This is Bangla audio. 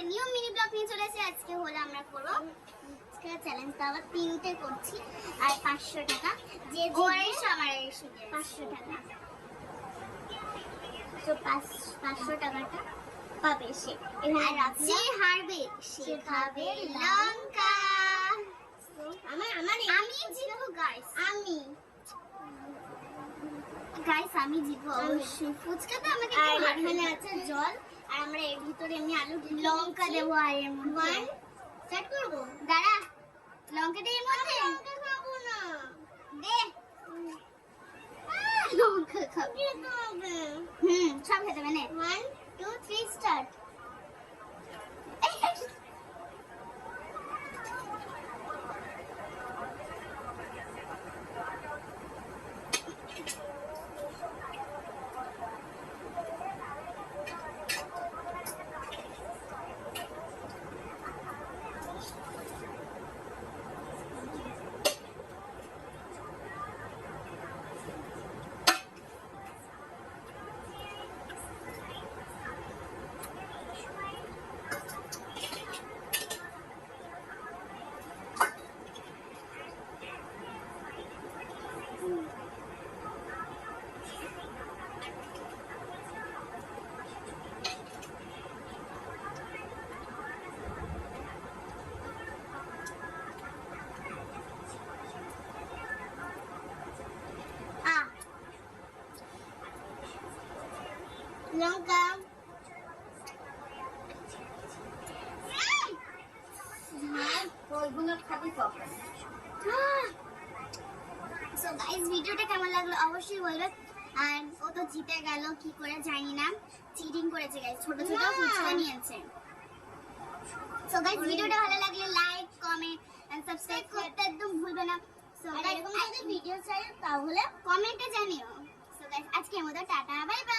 একটা নিউ মিনি ব্লগ নিয়ে চলে এসেছি। আজকে হলো আমরা করবো চ্যালেঞ্জটা আবার 3তে করছি আর 500 টাকা যে ওয়ারিশ আমার এসে 500 টাকা, তো 500 টাকাটা পাবে সে। আর যে হারবে সে খাবে লঙ্কা। আমি জিতবো গাইস, আমি জিতবো অবশ্যই। ফুচকা তো আমাকে এখানে আছে জল আর আমরা এর ভিতরে এমনি আলু লঙ্কা দেবো আর এর মধ্যে সেট করব। দাঁড়া, লঙ্কাটা এর মধ্যে লঙ্কা খাবো না, দে লঙ্কা খাবি তো হবে। সব খেতে হবে না। 1 2 3 স্টার্ট। লঙ্কা ভিডিওটা কেমন লাগলো অবশ্যই বলবে। আর ও তো জিতে গেল কি করে জানি না, চিটিং করেছে গাইস, ছোট ছোট ফুচকা নিয়েছে। সো গাইস ভিডিওটা ভালো লাগলে লাইক কমেন্ট এন্ড সাবস্ক্রাইব করতে একদম ভুলবে না। সো গাইস এরকম যদি ভিডিও চাই তাহলে কমেন্টে জানিও। সো গাইস আজকের মতো টাটা, বাই বাই।